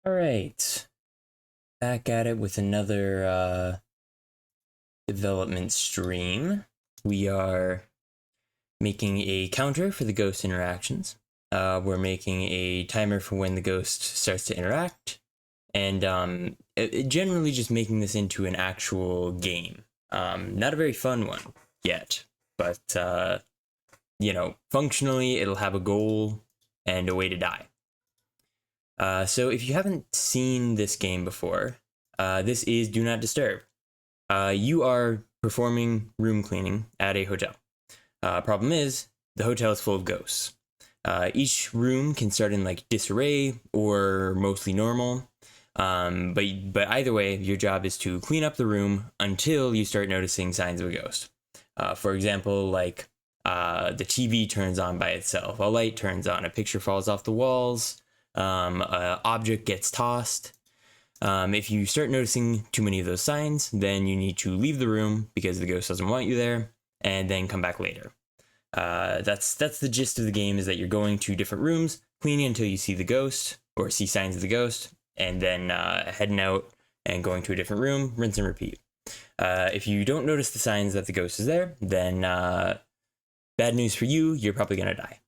All right, back at it with another development stream. We are making a counter for the ghost interactions. We're making a timer for when the ghost starts to interact, and generally just making this into an actual game. Not a very fun one yet, but functionally it'll have a goal and a way to die. So if you haven't seen this game before, this is Do Not Disturb. You are performing room cleaning at a hotel. Problem is, the hotel is full of ghosts. Each room can start in like disarray or mostly normal. But either way, your job is to clean up the room until you start noticing signs of a ghost. For example, like the TV turns on by itself, a light turns on, a picture falls off the walls, an object gets tossed. If you start noticing too many of those signs, then you need to leave the room because the ghost doesn't want you there, and then come back later. That's the gist of the game, is that you're going to different rooms, cleaning until you see the ghost or see signs of the ghost, and then heading out and going to a different room, rinse and repeat. If you don't notice the signs that the ghost is there, then bad news for you, you're probably going to die.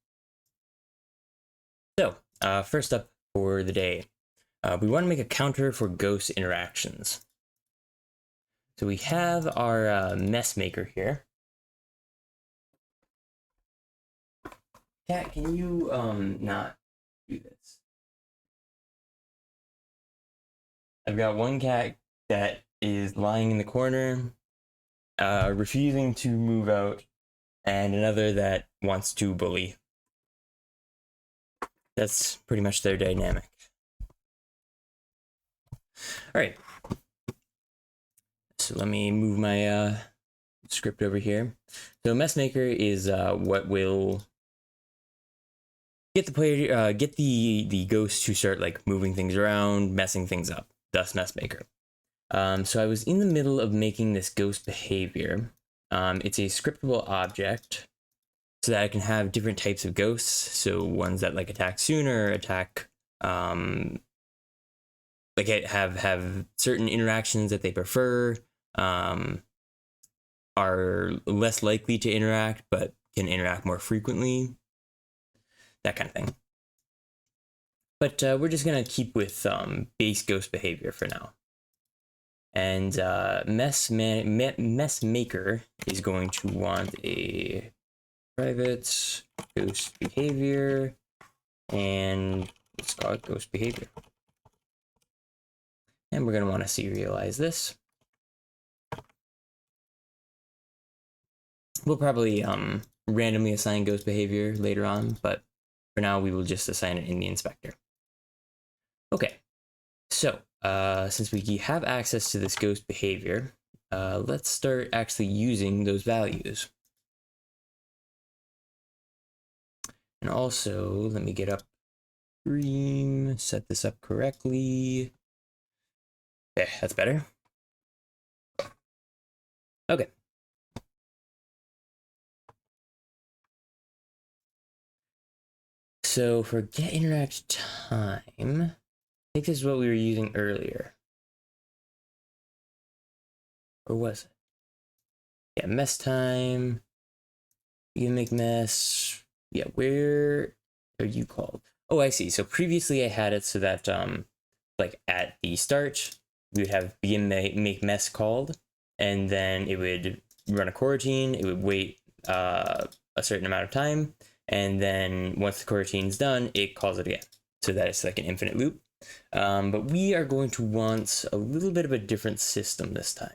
So, first up for the day, we want to make a counter for ghost interactions. So we have our mess maker here. Cat, can you not do this? I've got one cat that is lying in the corner, refusing to move out, and another that wants to bully. That's pretty much their dynamic. All right. So let me move my script over here. So messmaker is what will get the player, get the ghost to start like moving things around, messing things up. Thus messmaker. So I was in the middle of making this ghost behavior. It's a scriptable object, so that I can have different types of ghosts. So ones that like attack sooner, attack like have certain interactions that they prefer, are less likely to interact but can interact more frequently, that kind of thing. But we're just gonna keep with base ghost behavior for now. And messmaker is going to want a private ghost behavior, and let's call it ghost behavior. And we're going to want to serialize this. We'll probably randomly assign ghost behavior later on, but for now we will just assign it in the inspector. Okay, so since we have access to this ghost behavior, let's start actually using those values. And also, let me get up Stream, set this up correctly. Okay, that's better. Okay. So for get interact time, I think this is what we were using earlier. Or was it? Yeah, mess time. You can make mess. Yeah, where are you called? Oh, I see. So previously I had it so that like at the start, we would have begin make mess called, and then it would run a coroutine. It would wait a certain amount of time, and then once the coroutine's done, it calls it again. So that it's like an infinite loop. But we are going to want a little bit of a different system this time.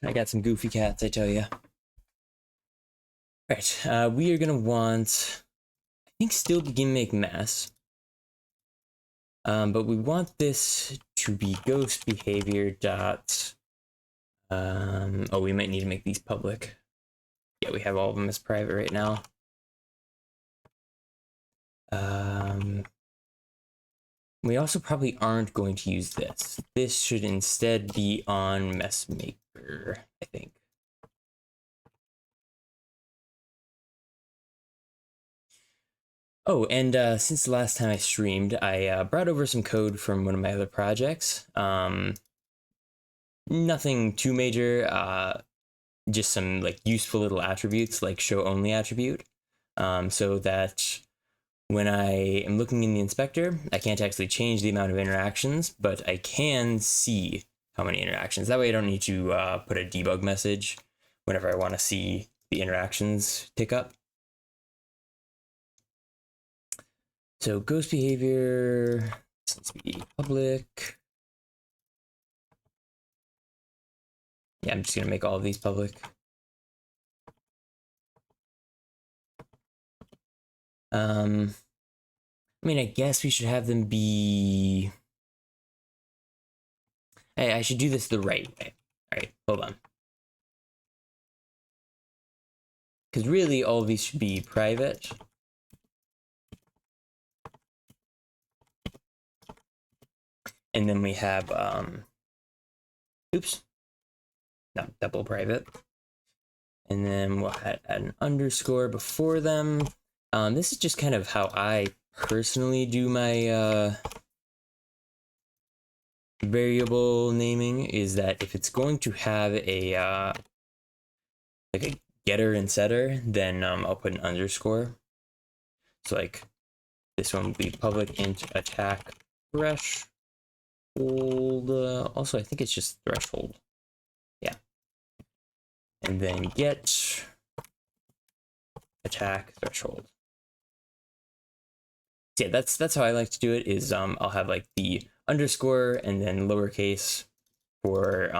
I got some goofy cats, I tell you. Right, we are gonna want, I think, still begin make mess. But we want this to be ghost behavior dot. Oh, we might need to make these public. Yeah, we have all of them as private right now. We also probably aren't going to use this. This should instead be on messmaker, I think. Oh, and since the last time I streamed, I brought over some code from one of my other projects. Nothing too major, just some like useful little attributes like show only attribute, so that when I am looking in the inspector, I can't actually change the amount of interactions, but I can see how many interactions. That way I don't need to put a debug message whenever I want to see the interactions tick up. So ghost behavior, let's be public. Yeah, I'm just gonna make all of these public. I mean, I guess we should have them be. Hey, I should do this the right way. All right, hold on. Because really, all of these should be private. And then we have, oops, not double private. And then we'll add an underscore before them. This is just kind of how I personally do my variable naming, is that if it's going to have a like a getter and setter, then I'll put an underscore. So like this one will be public int attack threshold. Also, I think it's just threshold. Yeah. And then get attack threshold. So yeah, that's how I like to do it. Is I'll have like the underscore and then lowercase for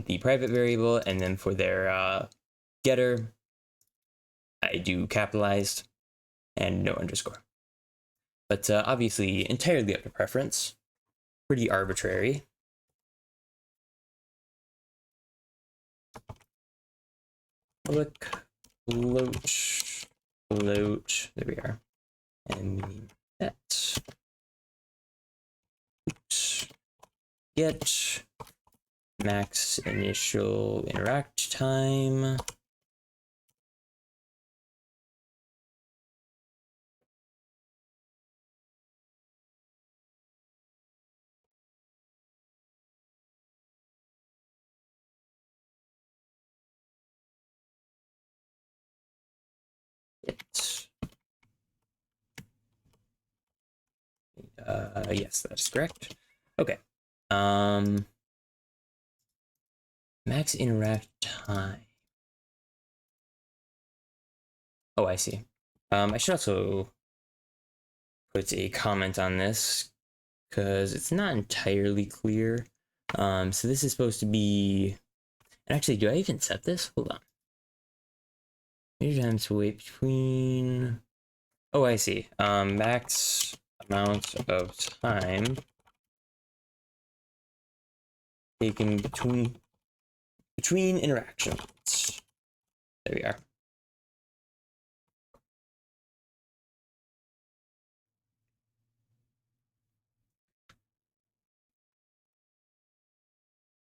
the private variable, and then for their getter, I do capitalized and no underscore. But obviously, entirely up to preference. Pretty arbitrary. Public float, there we are. And that. Oops. Get max initial interact time. Yes, that's correct. Okay. Max interact time. Oh, I see. I should also put a comment on this because it's not entirely clear. So this is supposed to be, and actually, do I even set this? Hold on. Major times to wait between. Oh, I see. Max amount of time taken between interactions. There we are.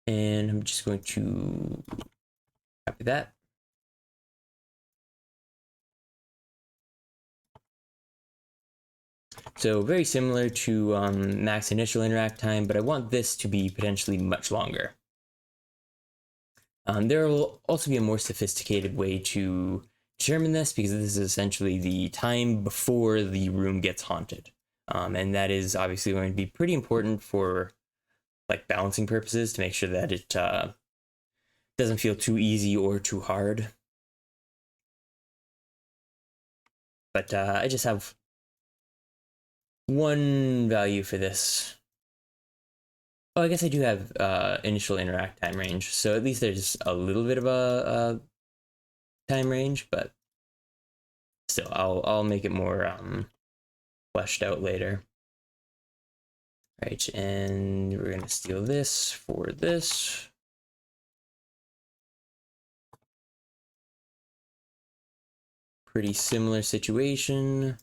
And I'm just going to copy that. So very similar to max initial interact time, but I want this to be potentially much longer. There will also be a more sophisticated way to determine this, because this is essentially the time before the room gets haunted. And that is obviously going to be pretty important for like balancing purposes, to make sure that it doesn't feel too easy or too hard. But I just have one value for this. Oh, I guess I do have initial interact time range, so at least there's a little bit of a time range, but still, I'll make it more fleshed out later. Right, and we're gonna steal this for this. Pretty similar situation.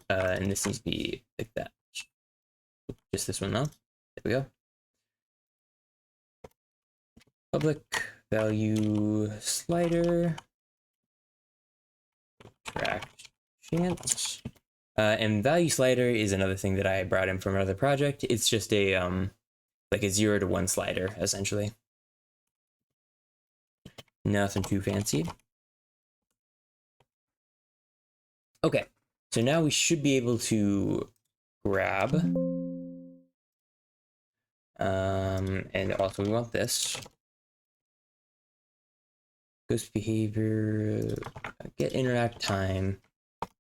And this needs to be like that. Just this one now. There we go. Public value slider. Tract chance. And value slider is another thing that I brought in from another project. It's just a like a 0 to 1 slider, essentially. Nothing too fancy. Okay, so now we should be able to grab. And also we want this. Ghost behavior, get interact time,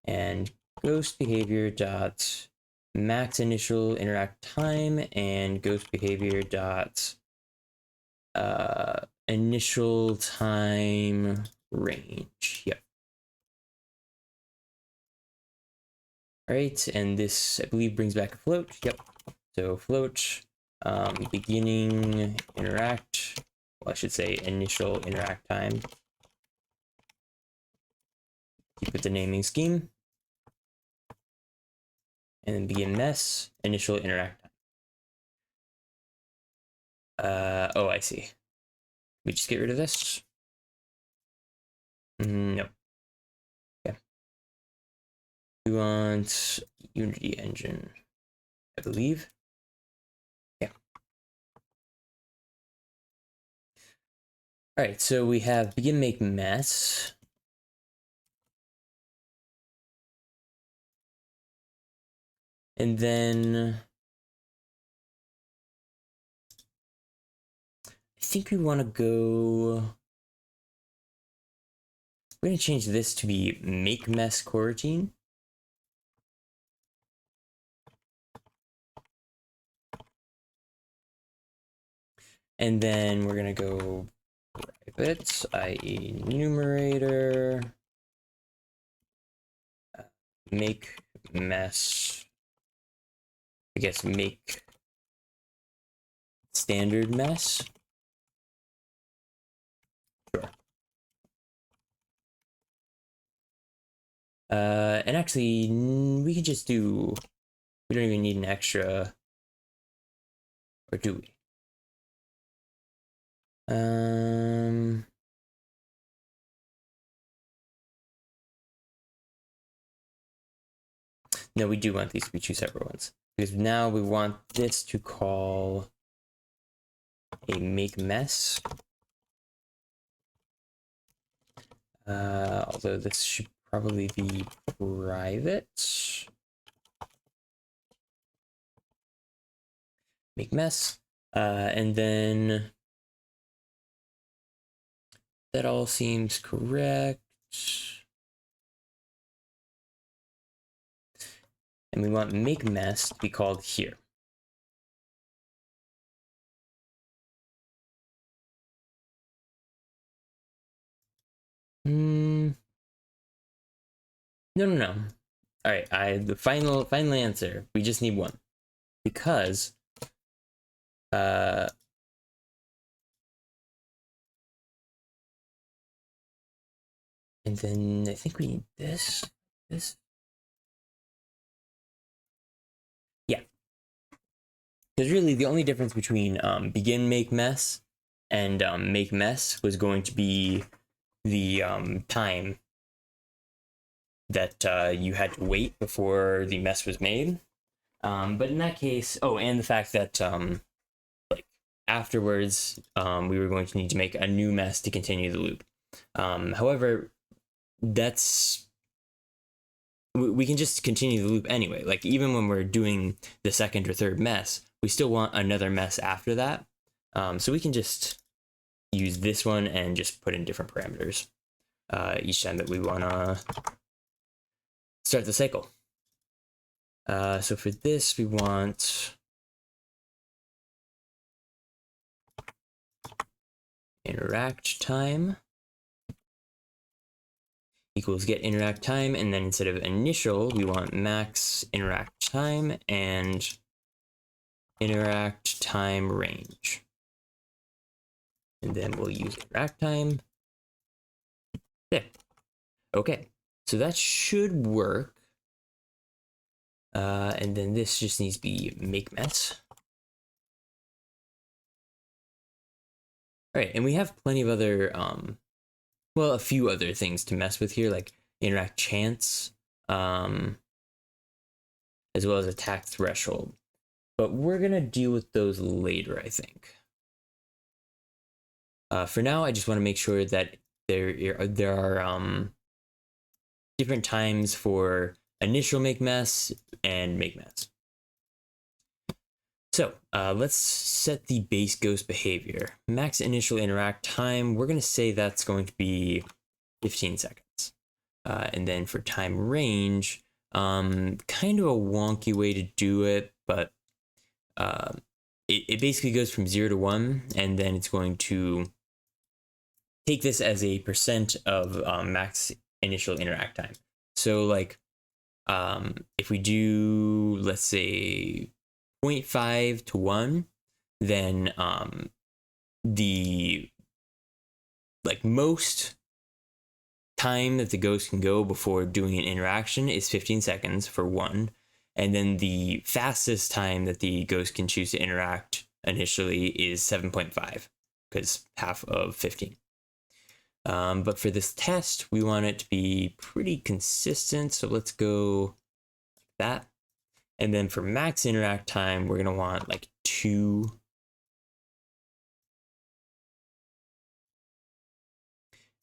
and ghost behavior dot max initial interact time and ghost behavior dot initial time range. Yep. All right, and this I believe brings back a float. Yep. So float beginning interact. Well, I should say initial interact time. Keep with the naming scheme. And then begin mess, initial interact time. Oh, I see. We just get rid of this? No. Okay. We want Unity engine, I believe. Yeah. All right, so we have begin make mess. And then I think we want to go. We're going to change this to be make mess coroutine. And then we're going to go private, i.e. numerator, make mess, I guess make standard mess. Sure. And actually, we can just do, we don't even need an extra, or do we? No, we do want these to be two separate ones. Because now we want this to call a make mess. Although this should probably be private. Make mess. And then that all seems correct. And we want make mess to be called here. No. All right, the final answer. We just need one, because and then I think we need this. Yeah, because really the only difference between begin make mess and make mess was going to be the time that you had to wait before the mess was made. But in that case, oh, and the fact that like afterwards, we were going to need to make a new mess to continue the loop. However, we can just continue the loop anyway. Like even when we're doing the second or third mess, we still want another mess after that. So we can just use this one and just put in different parameters each time that we want to start the cycle. So for this, we want interact time equals get interact time, and then instead of initial, we want max interact time and interact time range. And then we'll use interact time. There. Okay, so that should work. And then this just needs to be make mess. All right, and we have plenty of other, well, a few other things to mess with here, like interact chance, as well as attack threshold. But we're gonna deal with those later, I think. For now, I just want to make sure that there are different times for initial make mess and make mess. So let's set the base ghost behavior. Max initial interact time, we're going to say that's going to be 15 seconds. And then for time range, kind of a wonky way to do it, but it basically goes from 0 to 1, and then it's going to take this as a percent of max initial interact time. So like if we do, let's say 0.5 to 1, then the like most time that the ghost can go before doing an interaction is 15 seconds for 1, and then the fastest time that the ghost can choose to interact initially is 7.5, because half of 15. But for this test, we want it to be pretty consistent, so let's go like that. And then for max interact time, we're gonna want like 2.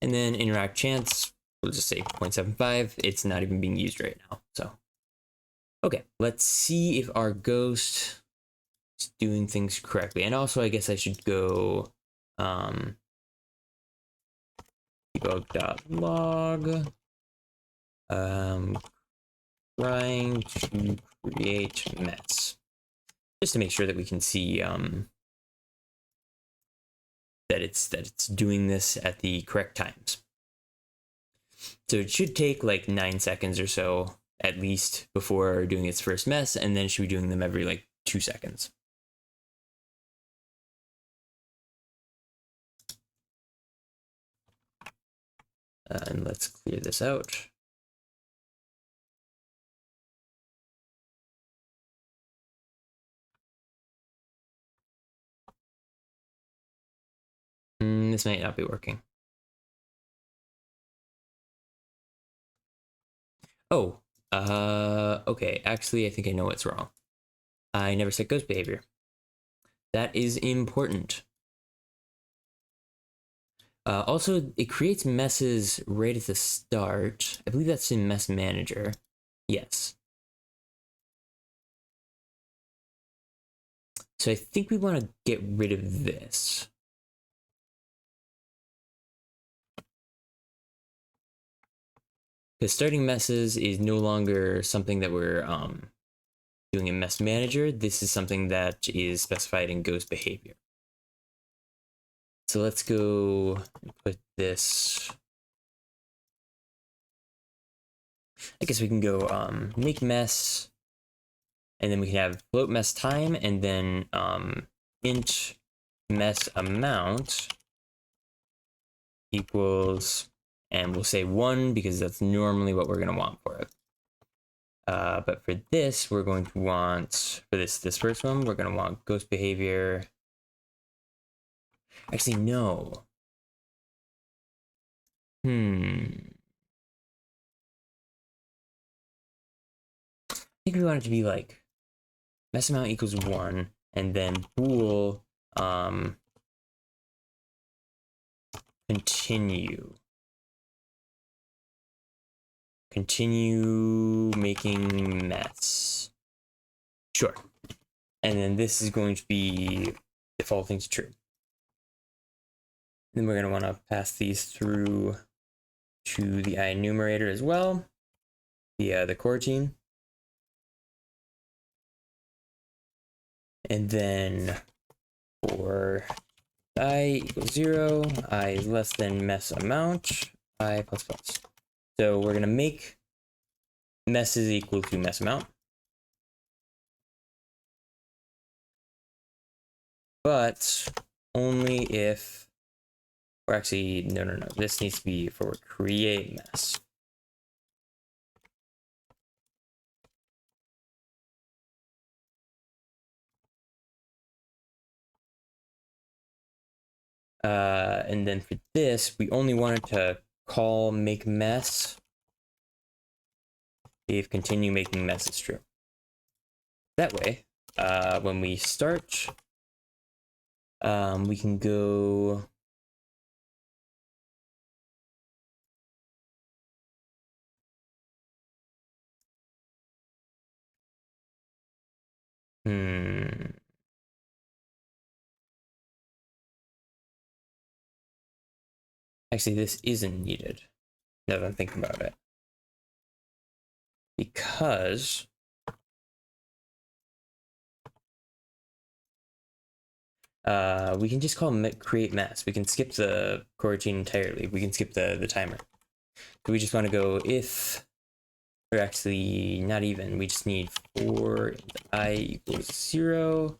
And then interact chance, we'll just say 0.75. It's not even being used right now. So, okay, let's see if our ghost is doing things correctly. And also, I guess I should go debug.log, trying to create mess, just to make sure that we can see that it's doing this at the correct times. So it should take like 9 seconds or so at least before doing its first mess, and then it should be doing them every like 2 seconds. And let's clear this out. This might not be working. Oh, okay. Actually, I think I know what's wrong. I never set ghost behavior. That is important. Also, it creates messes right at the start. I believe that's in Mess Manager. Yes. So I think we want to get rid of this. Because starting messes is no longer something that we're doing in Mess Manager. This is something that is specified in Ghost Behavior. So let's go and put this. I guess we can go make mess, and then we can have float mess time, and then int mess amount equals, and we'll say 1 because that's normally what we're going to want for it. But for this, we're going to want, for this first one, we're going to want ghost behavior. Actually, no. I think we want it to be like mess amount equals 1, and then bool continue making mess. Sure. And then this is going to be defaulting to true. Then we're going to want to pass these through to the Aaaenumerator as well, the coroutine. And then for I equals 0, I is less than mess amount, I plus plus. So we're going to make messes equal to mess amount. But only if, or actually, no, this needs to be for create mess. And then for this, we only wanted to call make mess if continue making mess is true. That way, when we start, we can go. Actually, this isn't needed, now that I'm thinking about it. Because we can just call create mess. We can skip the coroutine entirely. We can skip the timer. So we just want to go if, or actually not even, we just need for I equals 0,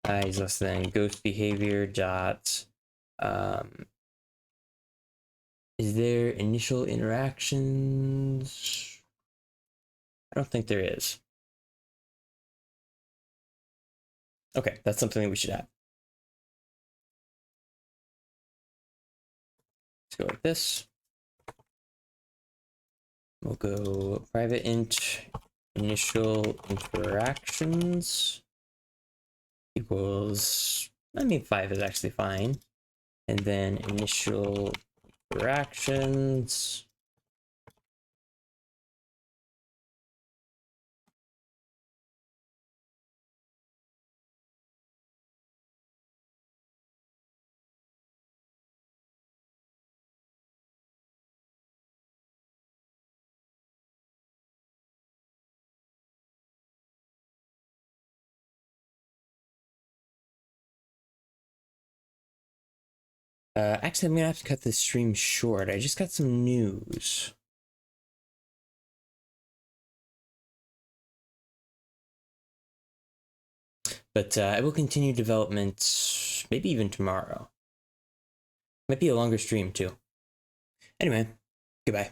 I is less than ghost behavior dot, is there initial interactions? I don't think there is. Okay, that's something that we should add. Let's go like this. We'll go private int initial interactions equals, I mean, 5 is actually fine. And then initial interactions actually, I'm gonna have to cut this stream short. I just got some news. But I will continue development maybe even tomorrow. Might be a longer stream too. Anyway, goodbye.